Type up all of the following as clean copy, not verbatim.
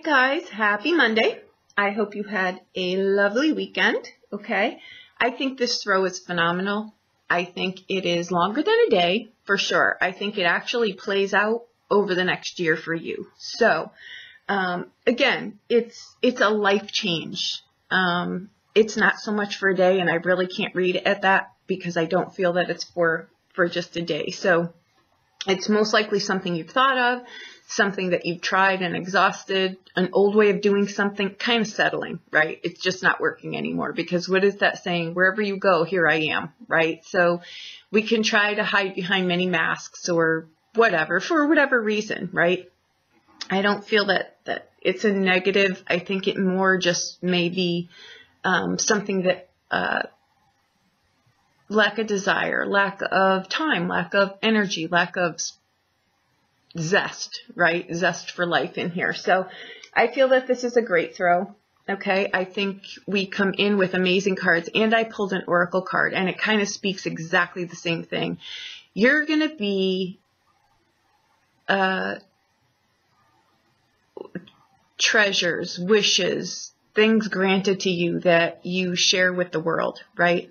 guys, happy Monday. I hope you had a lovely weekend, okay? I think this throw is phenomenal. I think it is longer than a day, for sure. I think it actually plays out over the next year for you. So, again, it's a life change. It's not so much for a day, and I really can't read it at that because I don't feel that it's for just a day. So, it's most likely something you've thought of, something that you've tried and exhausted, an old way of doing something, kind of settling, right? It's just not working anymore because what is that saying? Wherever you go, here I am, right? So we can try to hide behind many masks or whatever, for whatever reason, right? I don't feel that it's a negative. I think it more just may be something that lack of desire, lack of time, lack of energy, lack of zest, right? Zest for life in here. So I feel that this is a great throw. Okay. I think we come in with amazing cards, and I pulled an oracle card, and it kind of speaks exactly the same thing. You're going to be, treasures, wishes, things granted to you that you share with the world, right?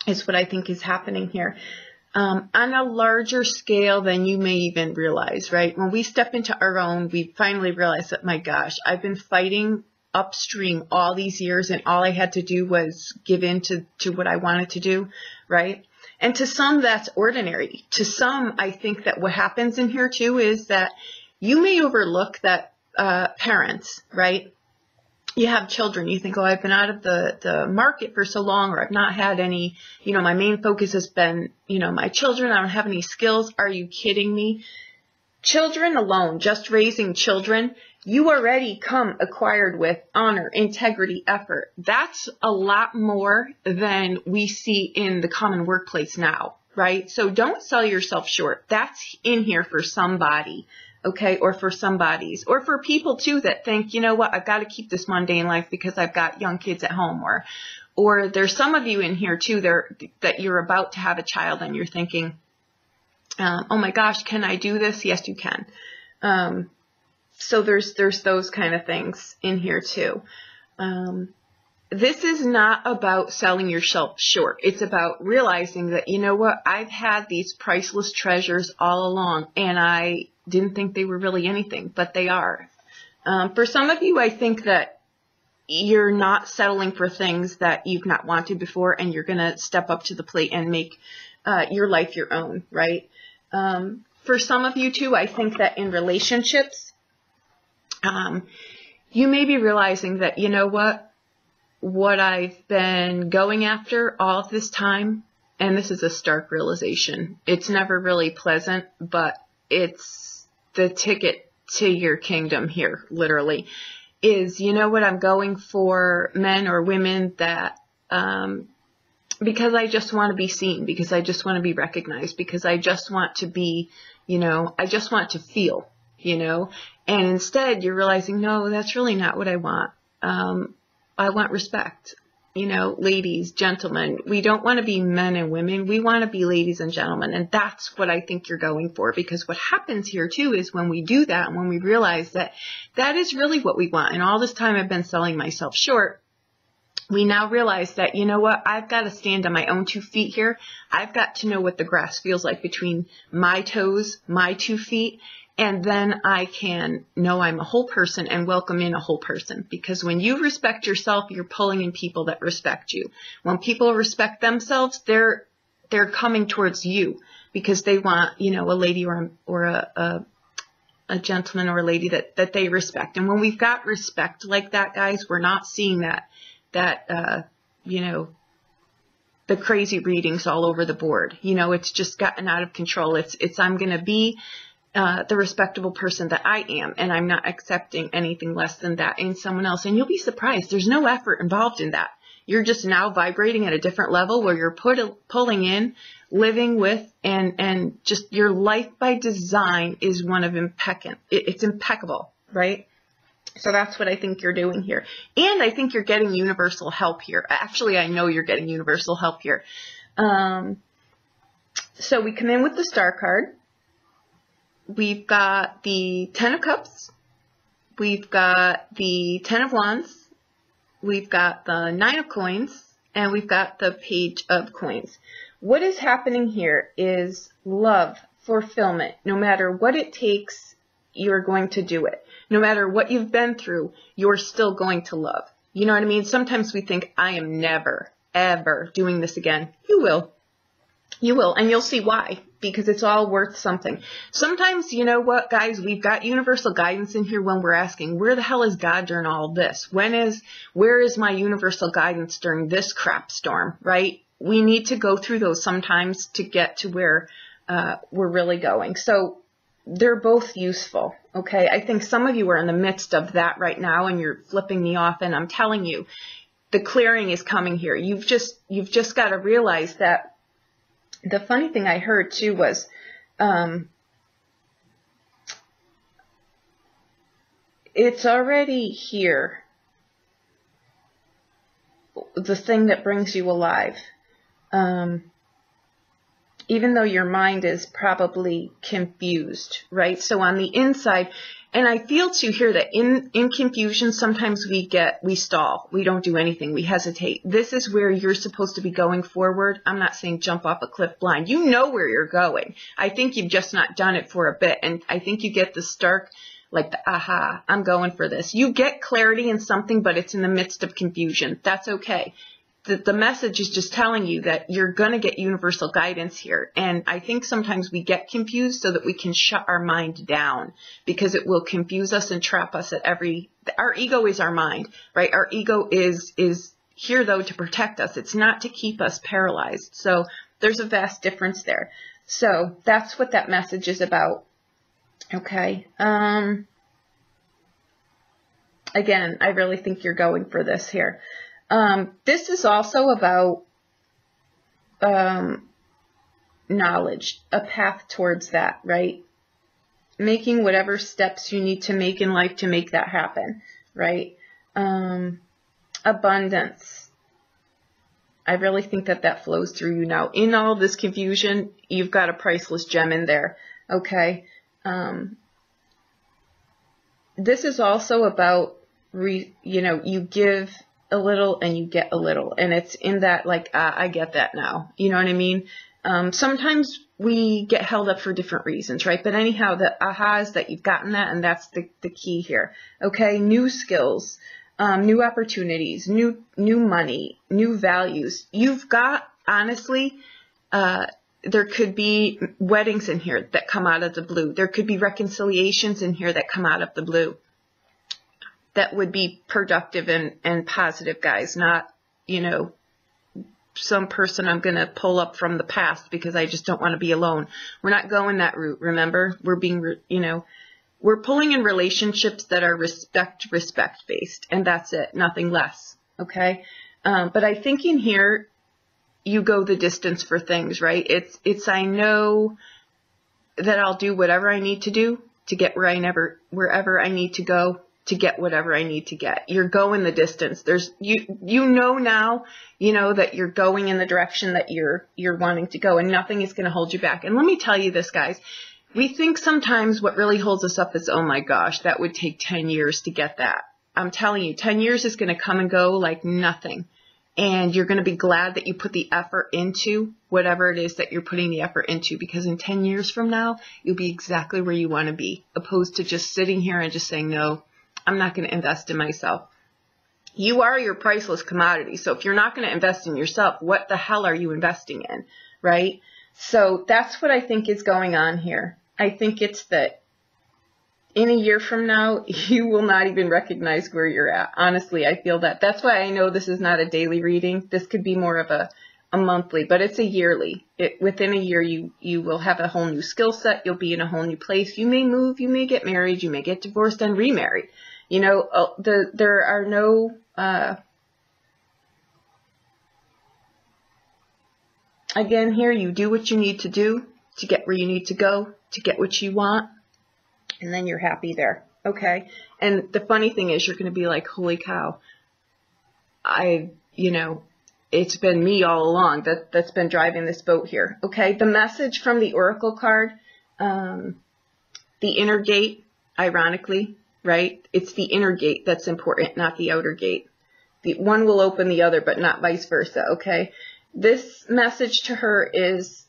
Is what I think is happening here. On a larger scale than you may even realize, right? When we step into our own, we finally realize that, my gosh, I've been fighting upstream all these years, and all I had to do was give in to what I wanted to do, right? And to some, that's ordinary. To some, I think that what happens in here too is that you may overlook that parents, right? You have children, you think, oh, I've been out of the market for so long, or I've not had any, my main focus has been, my children, I don't have any skills. Are you kidding me? Children alone, just raising children, you already come acquired with honor, integrity, effort. That's a lot more than we see in the common workplace now, right? So don't sell yourself short. That's in here for somebody. Okay, or for somebody's, or for people too that think, you know what, I've got to keep this mundane life because I've got young kids at home, or there's some of you in here too that you're about to have a child and you're thinking, oh my gosh, can I do this? Yes, you can. So there's those kind of things in here too. This is not about selling yourself short. It's about realizing that, you know what, I've had these priceless treasures all along, and I didn't think they were really anything, but they are. For some of you, I think that you're not settling for things that you've not wanted before, and you're going to step up to the plate and make your life your own, right? For some of you too, I think that in relationships, you may be realizing that, you know what I've been going after all of this time, and this is a stark realization. It's never really pleasant, but it's the ticket to your kingdom here, literally, is, I'm going for men or women that, because I just want to be seen, because I just want to be recognized, because I just want to be, I just want to feel, and instead you're realizing, no, that's really not what I want. I want respect. Ladies, gentlemen, we don't want to be men and women. We want to be ladies and gentlemen. And that's what I think you're going for, because what happens here too is when we do that, and when we realize that that is really what we want, and all this time I've been selling myself short, we now realize that, you know what, I've got to stand on my own 2 feet here. I've got to know what the grass feels like between my toes, my 2 feet. And then I can know I'm a whole person and welcome in a whole person. Because when you respect yourself, you're pulling in people that respect you. When people respect themselves, they're coming towards you because they want, a lady or a gentleman or a lady that they respect. And when we've got respect like that, guys, we're not seeing that the crazy readings all over the board. It's just gotten out of control. It's I'm going to be the respectable person that I am, and I'm not accepting anything less than that in someone else. And you'll be surprised. There's no effort involved in that. You're just now vibrating at a different level where you're pulling in, living with, and just your life by design is one of it's impeccable, right? So that's what I think you're doing here. And I think you're getting universal help here. Actually, I know you're getting universal help here. So we come in with the Star card. We've got the Ten of Cups, we've got the 10 of Wands, we've got the 9 of Coins, and we've got the Page of Coins. What is happening here is love, fulfillment. No matter what it takes, you're going to do it. No matter what you've been through, you're still going to love. You know what I mean? Sometimes we think, I am never, ever doing this again. You will. You will, and you'll see why, because it's all worth something. Sometimes, you know what, guys, we've got universal guidance in here when we're asking, where the hell is God during all this? Where is my universal guidance during this crap storm, right? We need to go through those sometimes to get to where we're really going. So they're both useful, okay? I think some of you are in the midst of that right now, and you're flipping me off, and I'm telling you, the clearing is coming here. You've just got to realize that. The funny thing I heard too was, it's already here, the thing that brings you alive, even though your mind is probably confused, right? So on the inside, and I feel too here that in confusion, sometimes we stall. We don't do anything. We hesitate. This is where you're supposed to be going forward. I'm not saying jump off a cliff blind. You know where you're going. I think you've just not done it for a bit. And I think you get the stark, like the, aha, I'm going for this. You get clarity in something, but it's in the midst of confusion. That's okay. The message is just telling you that you're going to get universal guidance here. And I think sometimes we get confused so that we can shut our mind down, because it will confuse us and trap us at our ego is our mind, right? Our ego is here though to protect us. It's not to keep us paralyzed. So there's a vast difference there. So that's what that message is about. Okay. Again, I really think you're going for this here. This is also about knowledge, a path towards that, right? Making whatever steps you need to make in life to make that happen, right? Abundance. I really think that flows through you now. In all this confusion, you've got a priceless gem in there, okay? This is also about, you give a little and you get a little, and it's in that, like, I get that now, you know what I mean? Sometimes we get held up for different reasons, right? But anyhow, the aha is that you've gotten that, and that's the key here. Okay, new skills, new opportunities, new money, new values. You've got, honestly, there could be weddings in here that come out of the blue. There could be reconciliations in here that come out of the blue. That would be productive and positive, guys, not, some person I'm going to pull up from the past because I just don't want to be alone. We're not going that route, remember? We're being, we're pulling in relationships that are respect-based, and that's it, nothing less, okay? But I think in here, you go the distance for things, right? It's I know that I'll do whatever I need to do to get wherever I need to go, to get whatever I need to get. You're going the distance. You know now, that you're going in the direction that you're wanting to go, and nothing is going to hold you back. And let me tell you this, guys, we think sometimes what really holds us up is, oh my gosh, that would take 10 years to get that. I'm telling you, 10 years is going to come and go like nothing. And you're going to be glad that you put the effort into whatever it is that you're putting the effort into, because in 10 years from now, you'll be exactly where you want to be, opposed to just sitting here and just saying, no, I'm not going to invest in myself. You are your priceless commodity. So if you're not going to invest in yourself, what the hell are you investing in, right? So that's what I think is going on here. I think it's that in a year from now, you will not even recognize where you're at. Honestly, I feel that. That's why I know this is not a daily reading. This could be more of a monthly, but it's a yearly. Within a year, you will have a whole new skill set. You'll be in a whole new place. You may move. You may get married. You may get divorced and remarried. There are no, again, here, you do what you need to do to get where you need to go, to get what you want, and then you're happy there, okay? And the funny thing is, you're going to be like, holy cow, it's been me all along that's been driving this boat here, okay? The message from the Oracle card, the inner gate, ironically, right? It's the inner gate that's important, not the outer gate. The one will open the other, but not vice versa, okay? This message to her is,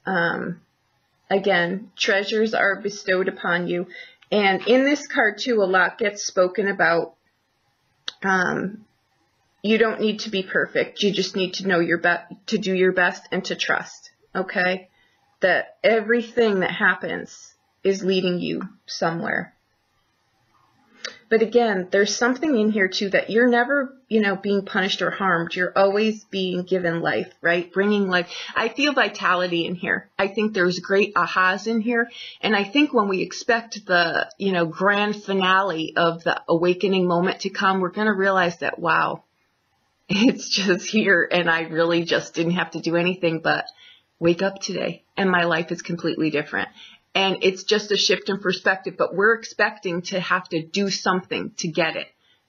again, treasures are bestowed upon you. And in this card, too, a lot gets spoken about. You don't need to be perfect. You just need to know to do your best and to trust, okay? That everything that happens is leading you somewhere. But again, there's something in here too that you're never, being punished or harmed. You're always being given life, right? Bringing life. I feel vitality in here. I think there's great ahas in here. And I think when we expect the, grand finale of the awakening moment to come, we're going to realize that, wow, it's just here. And I really just didn't have to do anything but wake up today. And my life is completely different. And it's just a shift in perspective, but we're expecting to have to do something to get it.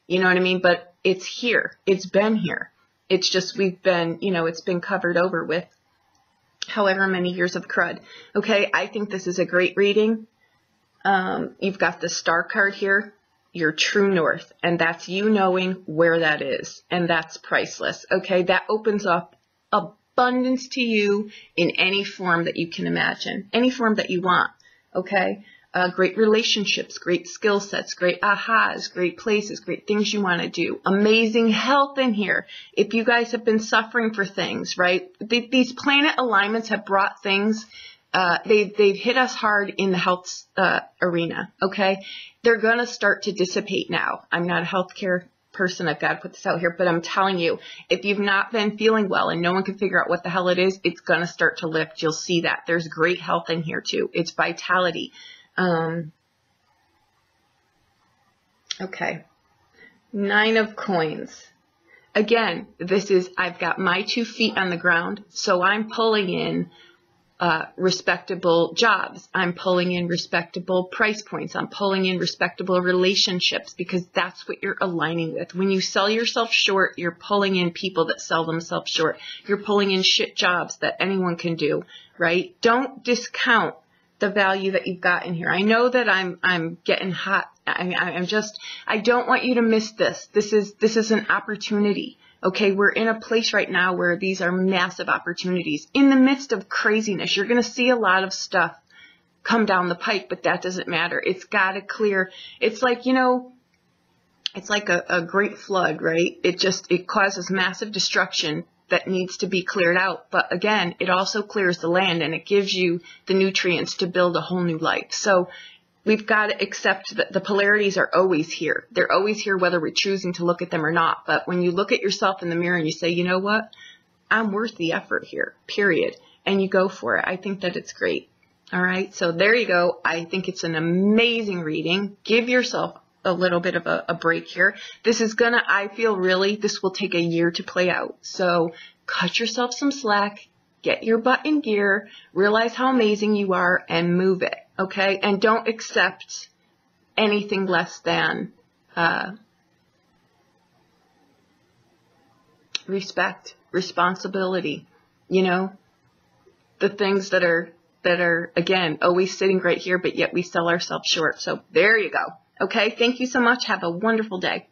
You know what I mean? But it's here. It's been here. It's just we've been, it's been covered over with however many years of crud. Okay, I think this is a great reading. You've got the star card here, your true north, and that's you knowing where that is, and that's priceless. Okay, that opens up abundance to you in any form that you can imagine, any form that you want. Okay, great relationships, great skill sets, great ahas, great places, great things you want to do, amazing health in here. If you guys have been suffering for things, right? These planet alignments have brought things. They've hit us hard in the health arena. Okay, they're gonna start to dissipate now. I'm not a healthcare person. I've got to put this out here, but I'm telling you, if you've not been feeling well and no one can figure out what the hell it is, it's going to start to lift. You'll see that. There's great health in here too. It's vitality. Okay. 9 of coins. Again, this is, I've got my 2 feet on the ground, so I'm pulling in respectable jobs. I'm pulling in respectable price points. I'm pulling in respectable relationships because that's what you're aligning with. When you sell yourself short, you're pulling in people that sell themselves short. You're pulling in shit jobs that anyone can do, right? Don't discount the value that you've got in here. I know that I'm getting hot. I don't want you to miss this. This is an opportunity. Okay, we're in a place right now where these are massive opportunities. In the midst of craziness, you're going to see a lot of stuff come down the pike, but that doesn't matter. It's got to clear. It's like, it's like a great flood, right? It causes massive destruction that needs to be cleared out. But again, it also clears the land and it gives you the nutrients to build a whole new life. So we've got to accept that the polarities are always here. They're always here whether we're choosing to look at them or not. But when you look at yourself in the mirror and you say, you know what, I'm worth the effort here, period. And you go for it. I think that it's great. All right. So there you go. I think it's an amazing reading. Give yourself a little bit of a break here. This is I feel really, this will take a year to play out. So cut yourself some slack, get your butt in gear, realize how amazing you are and move it. Okay, and don't accept anything less than respect, responsibility, the things that are, again, always sitting right here, but yet we sell ourselves short. So there you go. Okay, thank you so much. Have a wonderful day.